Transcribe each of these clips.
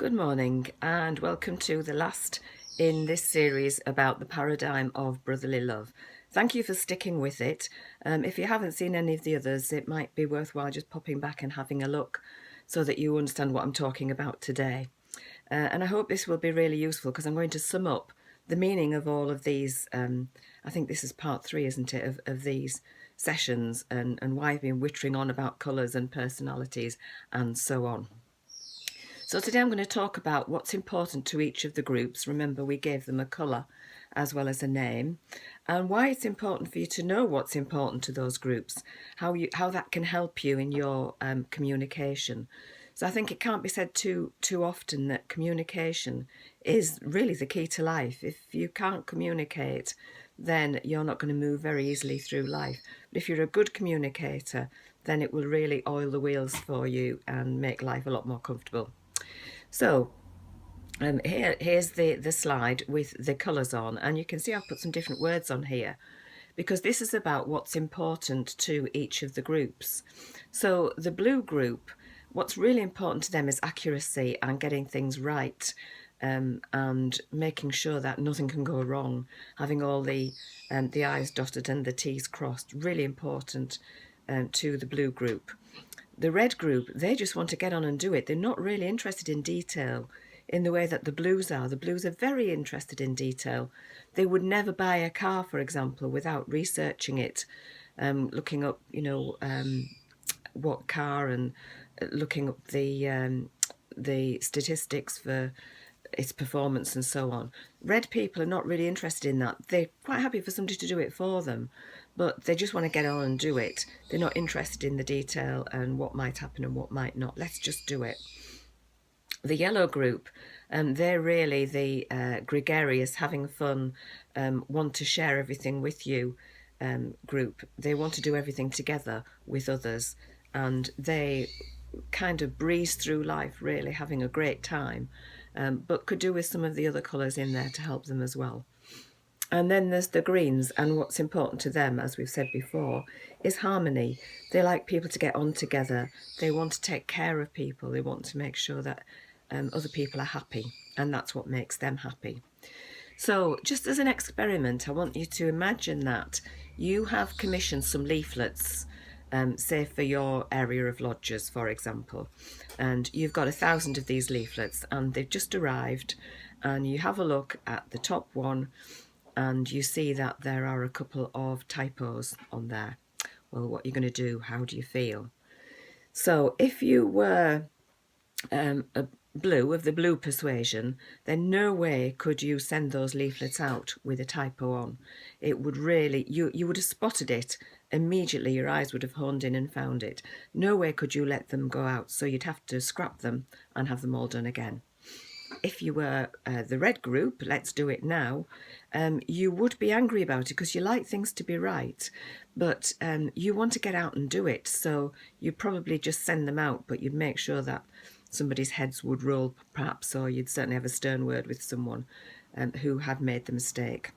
Good morning and welcome to the last in this series about the paradigm of brotherly love. Thank you for sticking with it. If you haven't seen any of the others, it might be worthwhile just popping back and having a look so that you understand what I'm talking about today. And I hope this will be really useful because I'm going to sum up the meaning of all of these. I think this is part 3, isn't it, of these sessions and why I've been whittering on about colours and personalities and so on. So today I'm going to talk about what's important to each of the groups. Remember, we gave them a colour as well as a name, and why it's important for you to know what's important to those groups, how that can help you in your communication. So I think it can't be said too often that communication is really the key to life. If you can't communicate, then you're not going to move very easily through life. But if you're a good communicator, then it will really oil the wheels for you and make life a lot more comfortable. So here's the slide with the colours on, and you can see I've put some different words on here because this is about what's important to each of the groups. So the blue group, what's really important to them is accuracy and getting things right, and making sure that nothing can go wrong, having all the I's dotted and the T's crossed, really important to the blue group. The red group, they just want to get on and do it. They're not really interested in detail in the way that the blues are. The blues are very interested in detail. They would never buy a car, for example, without researching it, looking up, what car, and looking up the statistics for its performance and so on. Red people are not really interested in that. They're quite happy for somebody to do it for them, but they just want to get on and do it. They're not interested in the detail and what might happen and what might not. Let's just do it. The yellow group, they're really the gregarious, having fun, want to share everything with you group. They want to do everything together with others, and they kind of breeze through life really having a great time, but could do with some of the other colours in there to help them as well. And then there's the greens, and what's important to them, as we've said before, is harmony. They like people to get on together. They want to take care of people. They want to make sure that other people are happy, and that's what makes them happy. So just as an experiment, I want you to imagine that you have commissioned some leaflets, say for your area of lodges, for example, and you've got 1,000 of these leaflets and they've just arrived, and you have a look at the top one and you see that there are a couple of typos on there. Well, what are you going to do? How do you feel? So if you were a blue, of the blue persuasion, then no way could you send those leaflets out with a typo on. It would really, you would have spotted it immediately. Your eyes would have honed in and found it. No way could you let them go out, so you'd have to scrap them and have them all done again. If you were the red group, let's do it now, you would be angry about it because you like things to be right, but you want to get out and do it, so you'd probably just send them out, but you'd make sure that somebody's heads would roll perhaps, or you'd certainly have a stern word with someone who had made the mistake.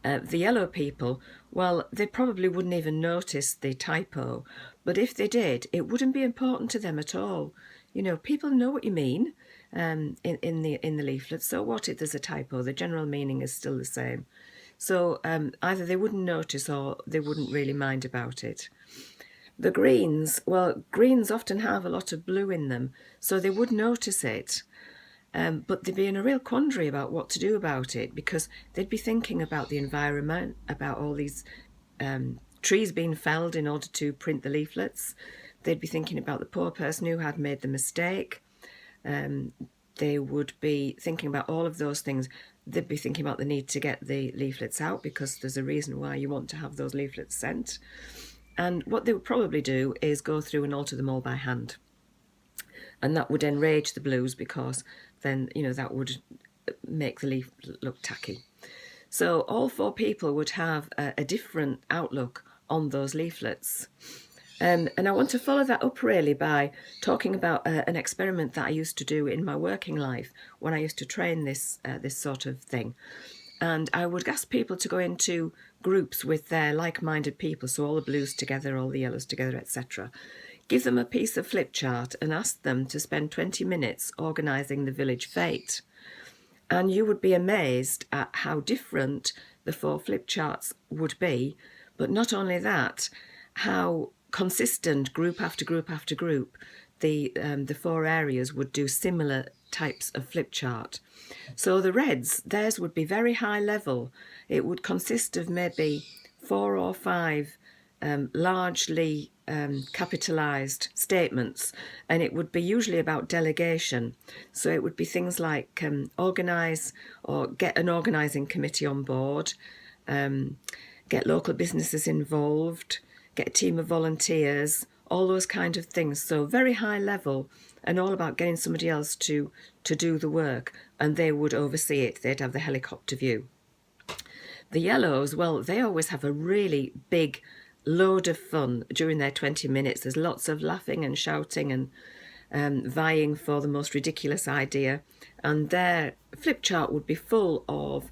The yellow people, well, they probably wouldn't even notice the typo, but if they did, it wouldn't be important to them at all. You know, people know what you mean in the leaflet, so what if there's a typo? The general meaning is still the same. So either they wouldn't notice or they wouldn't really mind about it. The greens, well, greens often have a lot of blue in them, so they would notice it. But they'd be in a real quandary about what to do about it, because they'd be thinking about the environment, about all these trees being felled in order to print the leaflets. They'd be thinking about the poor person who had made the mistake. They would be thinking about all of those things. They'd be thinking about the need to get the leaflets out, because there's a reason why you want to have those leaflets sent. And what they would probably do is go through and alter them all by hand. And that would enrage the blues, because then, you know, that would make the leaf look tacky. So all 4 people would have a different outlook on those leaflets. And I want to follow that up really by talking about an experiment that I used to do in my working life when I used to train this sort of thing. And I would ask people to go into groups with their like-minded people, so all the blues together, all the yellows together, etc. give them a piece of flip chart and ask them to spend 20 minutes organising the village fete. And you would be amazed at how different the 4 flip charts would be. But not only that, how consistent group after group after group the 4 areas would do similar types of flip chart. So the Reds, theirs would be very high level. It would consist of maybe 4 or 5 largely capitalised statements, and it would be usually about delegation. So it would be things like organise or get an organising committee on board, get local businesses involved, get a team of volunteers, all those kind of things. So very high level and all about getting somebody else to do the work, and they would oversee it. They'd have the helicopter view. The Yellows, well, they always have a really big load of fun during their 20 minutes. There's lots of laughing and shouting and vying for the most ridiculous idea. And their flip chart would be full of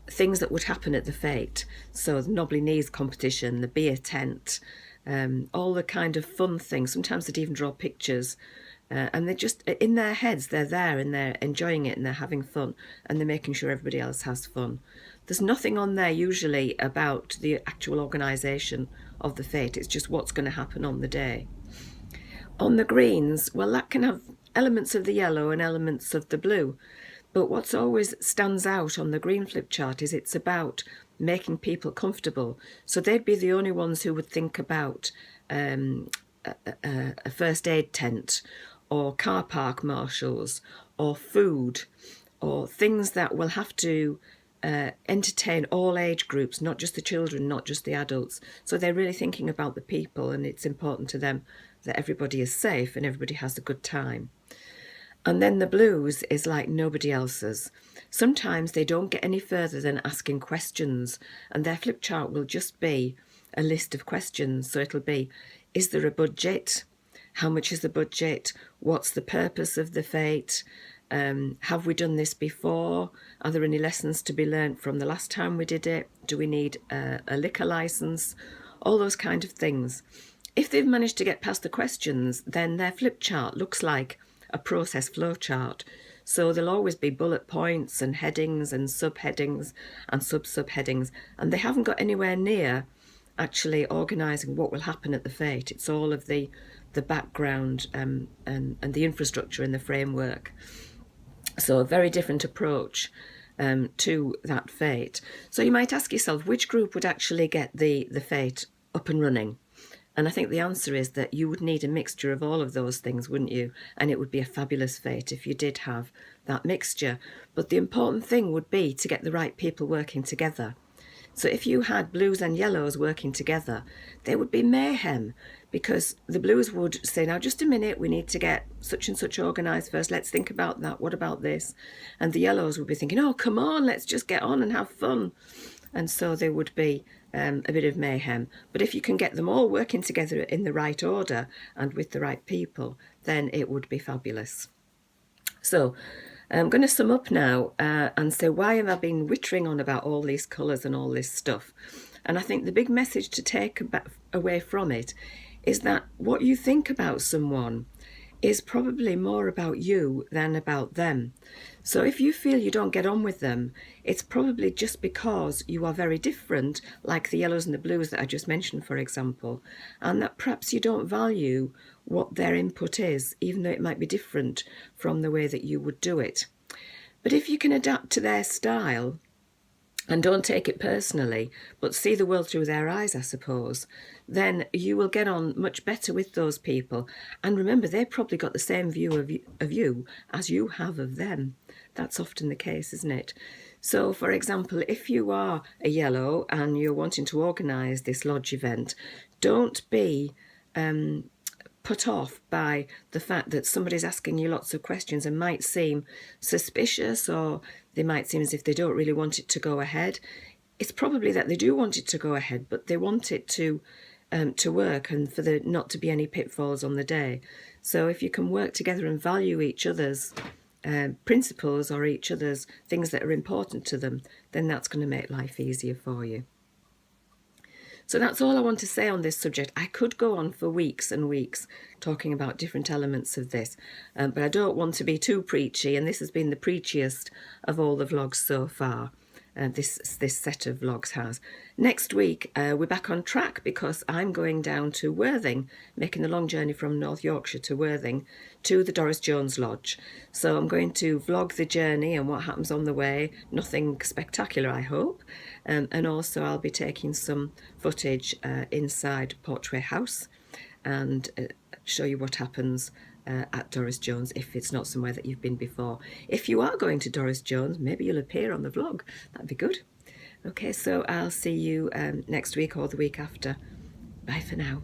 things that would happen at the fete. So the knobbly knees competition, the beer tent, all the kind of fun things. Sometimes they'd even draw pictures. And they're just, in their heads, they're there and they're enjoying it and they're having fun and they're making sure everybody else has fun. There's nothing on there usually about the actual organisation of the fete. It's just what's going to happen on the day. On the greens, well, that can have elements of the yellow and elements of the blue. But what's always stands out on the green flip chart is it's about making people comfortable. So they'd be the only ones who would think about a first aid tent, or car park marshals, or food, or things that will have to entertain all age groups, not just the children, not just the adults. So they're really thinking about the people, and it's important to them that everybody is safe and everybody has a good time. And then the blues is like nobody else's. Sometimes they don't get any further than asking questions, and their flip chart will just be a list of questions. So it'll be, is there a budget? How much is the budget? What's the purpose of the fete? Have we done this before? Are there any lessons to be learnt from the last time we did it? Do we need a liquor licence? All those kind of things. If they've managed to get past the questions, then their flip chart looks like a process flow chart. So there'll always be bullet points and headings and subheadings and sub-subheadings, and they haven't got anywhere near actually organising what will happen at the fete. It's all of the background and the infrastructure and the framework. So a very different approach to that fete. So you might ask yourself, which group would actually get the fete up and running? And I think the answer is that you would need a mixture of all of those things, wouldn't you? And it would be a fabulous fete if you did have that mixture. But the important thing would be to get the right people working together. So if you had blues and yellows working together, there would be mayhem, because the blues would say, now just a minute, we need to get such and such organised first, let's think about that, what about this? And the yellows would be thinking, oh, come on, let's just get on and have fun. And so there would be a bit of mayhem. But if you can get them all working together in the right order and with the right people, then it would be fabulous. So I'm going to sum up now and say, why have I been wittering on about all these colours and all this stuff? And I think the big message to take away from it is that what you think about someone is probably more about you than about them. So if you feel you don't get on with them, it's probably just because you are very different, like the yellows and the blues that I just mentioned, for example, and that perhaps you don't value what their input is, even though it might be different from the way that you would do it. But if you can adapt to their style, and don't take it personally, but see the world through their eyes, I suppose, then you will get on much better with those people. And remember, they've probably got the same view of you as you have of them. That's often the case, isn't it? So, for example, if you are a yellow and you're wanting to organise this lodge event, don't be put off by the fact that somebody's asking you lots of questions and might seem suspicious, or they might seem as if they don't really want it to go ahead. It's probably that they do want it to go ahead, but they want it to work and for there not to be any pitfalls on the day. So if you can work together and value each other's principles or each other's things that are important to them, then that's going to make life easier for you. So that's all I want to say on this subject. I could go on for weeks and weeks talking about different elements of this, but I don't want to be too preachy, and this has been the preachiest of all the vlogs so far. This set of vlogs has. Next week, we're back on track because I'm going down to Worthing, making the long journey from North Yorkshire to Worthing to the Doris Jones Lodge. So I'm going to vlog the journey and what happens on the way. Nothing spectacular, I hope. And also I'll be taking some footage inside Portray House and show you what happens at Doris Jones if it's not somewhere that you've been before. If you are going to Doris Jones, maybe you'll appear on the vlog. That'd be good. Okay, so I'll see you next week or the week after. Bye for now.